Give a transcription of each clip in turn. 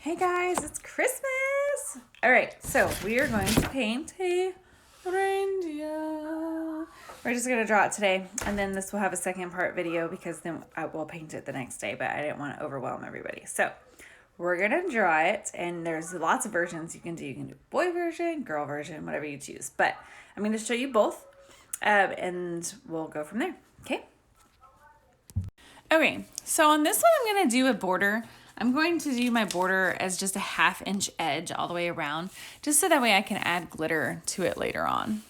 Hey guys, it's Christmas! Alright, so we are going to paint a reindeer. We're just going to draw it today, and then this will have a second part video because then I will paint it the next day, but I didn't want to overwhelm everybody. So we're going to draw it, and there's lots of versions you can do. You can do boy version, girl version, whatever you choose. But I'm going to show you both, and we'll go from there, okay? Okay, so on this one I'm going to do a border. I'm going to do my border as just a 1/2 inch edge all the way around, just so that way I can add glitter to it later on.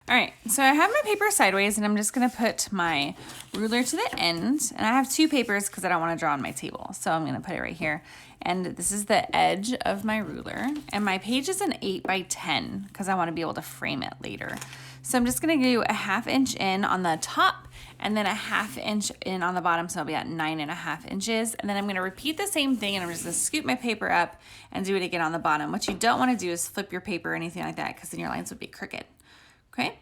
All right, so I have my paper sideways and I'm just gonna put my ruler to the end, and I have 2 papers because I don't wanna draw on my table. So I'm gonna put it right here. And this is the edge of my ruler, and my page is an 8 by 10 because I wanna be able to frame it later. So I'm just gonna do a 1/2 inch in on the top and then a 1/2 inch in on the bottom, so I'll be at 9.5 inches. And then I'm gonna repeat the same thing, and I'm just gonna scoop my paper up and do it again on the bottom. What you don't wanna do is flip your paper or anything like that, because then your lines would be crooked. Okay,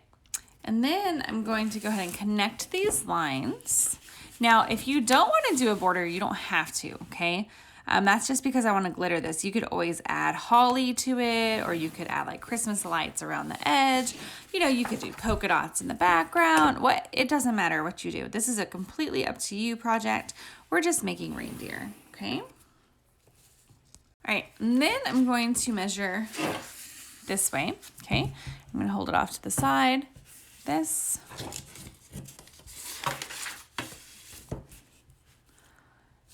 and then I'm going to go ahead and connect these lines. Now, if you don't want to do a border, you don't have to, okay? That's just because I want to glitter this. You could always add holly to it, or you could add like Christmas lights around the edge. You know, you could do polka dots in the background. It doesn't matter what you do. This is a completely up to you project. We're just making reindeer, okay? All right, and then I'm going to measure this way, okay? I'm gonna hold it off to the side, this.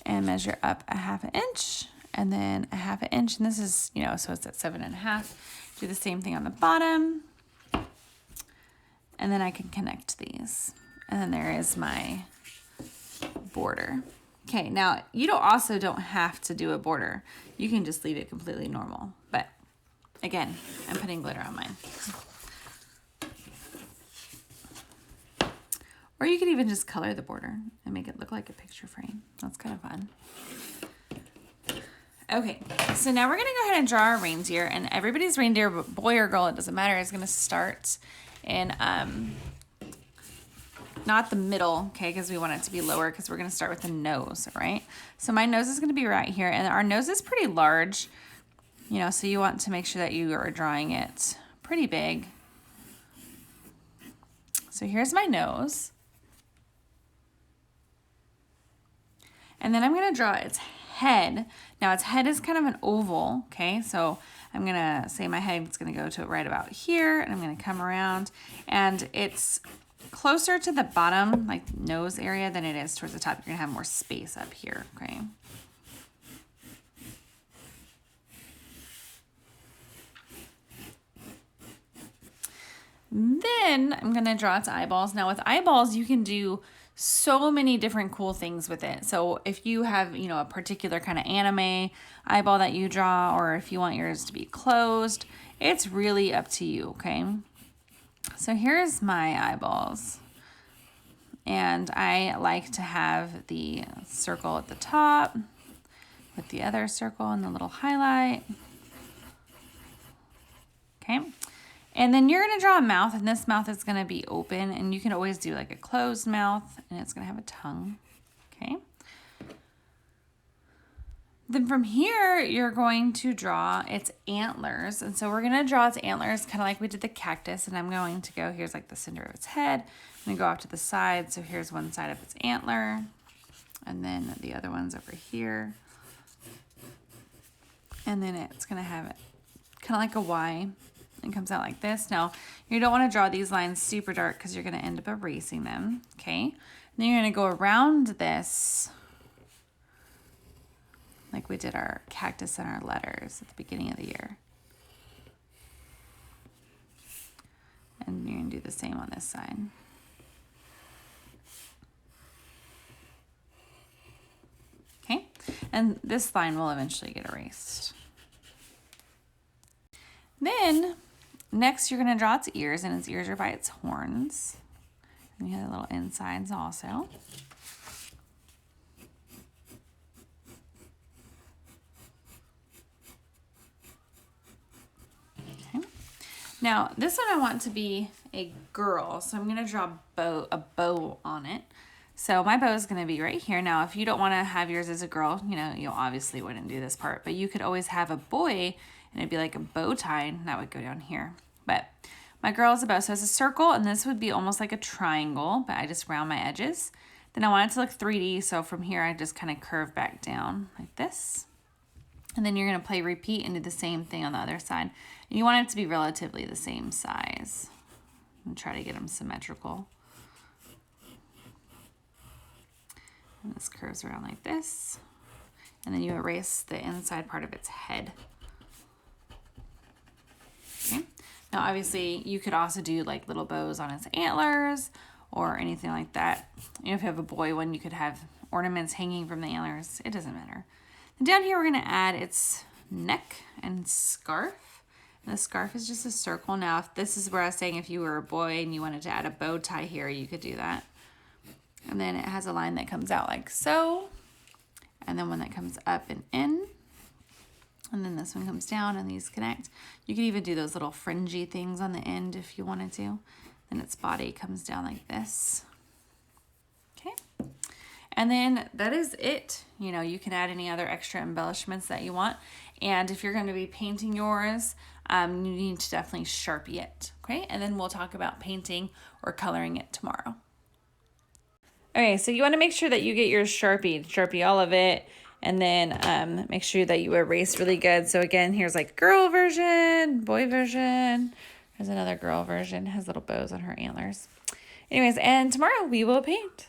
And measure up a 1/2 inch, and then a 1/2 inch, and this is, you know, so it's at 7.5. Do the same thing on the bottom. And then I can connect these. And then there is my border. Okay, now you also don't have to do a border. You can just leave it completely normal, but again, I'm putting glitter on mine. Or you could even just color the border and make it look like a picture frame. That's kind of fun. Okay, so now we're gonna go ahead and draw our reindeer, and everybody's reindeer, boy or girl, it doesn't matter, is gonna start in, not the middle, okay, because we want it to be lower, because we're gonna start with the nose, right? So my nose is gonna be right here, and our nose is pretty large, you know, so you want to make sure that you are drawing it pretty big. So here's my nose. And then I'm gonna draw its head. Now its head is kind of an oval, okay? So I'm gonna say my head's gonna go to right about here, and I'm gonna come around, and it's closer to the bottom, like nose area, than it is towards the top. You're gonna have more space up here, okay? Then I'm gonna draw its eyeballs. Now with eyeballs, you can do so many different cool things with it. So if you have, you know, a particular kind of anime eyeball that you draw, or if you want yours to be closed, it's really up to you, okay? So here's my eyeballs. And I like to have the circle at the top with the other circle and the little highlight. Okay. And then you're gonna draw a mouth, and this mouth is gonna be open, and you can always do like a closed mouth, and it's gonna have a tongue, okay? Then from here, you're going to draw its antlers, and so we're gonna draw its antlers kind of like we did the cactus, and I'm going to go, here's like the center of its head, I'm gonna go off to the side, so here's one side of its antler, and then the other one's over here, and then it's gonna have it kind of like a Y. And comes out like this. Now, you don't want to draw these lines super dark because you're going to end up erasing them, okay? And then you're going to go around this like we did our cactus and our letters at the beginning of the year. And you're going to do the same on this side. Okay? And this line will eventually get erased. Then, next you're going to draw its ears, and its ears are by its horns. And you have the little insides also. Okay. Now, this one I want to be a girl, so I'm going to draw a bow on it. So my bow is going to be right here. Now, if you don't want to have yours as a girl, you know, you obviously wouldn't do this part, but you could always have a boy and it'd be like a bow tie and that would go down here. But my girl is a bow, so it's a circle, and this would be almost like a triangle, but I just round my edges. Then I want it to look 3D, so from here I just kind of curve back down like this. And then you're going to play repeat and do the same thing on the other side. And you want it to be relatively the same size. And try to get them symmetrical. And this curves around like this. And then you erase the inside part of its head. Okay. Now, obviously, you could also do like little bows on its antlers or anything like that. You know, if you have a boy one, you could have ornaments hanging from the antlers. It doesn't matter. And down here, we're going to add its neck and scarf. And the scarf is just a circle. Now, if this is where I was saying if you were a boy and you wanted to add a bow tie here, you could do that. And then it has a line that comes out like so. And then one that comes up and in. And then this one comes down and these connect. You could even do those little fringy things on the end if you wanted to. Then its body comes down like this. Okay. And then that is it. You know, you can add any other extra embellishments that you want. And if you're going to be painting yours, you need to definitely Sharpie it. Okay. And then we'll talk about painting or coloring it tomorrow. Okay, so you want to make sure that you get yours Sharpie all of it, and then make sure that you erase really good. So again, here's like girl version, boy version. There's another girl version, has little bows on her antlers. Anyways, and tomorrow we will paint.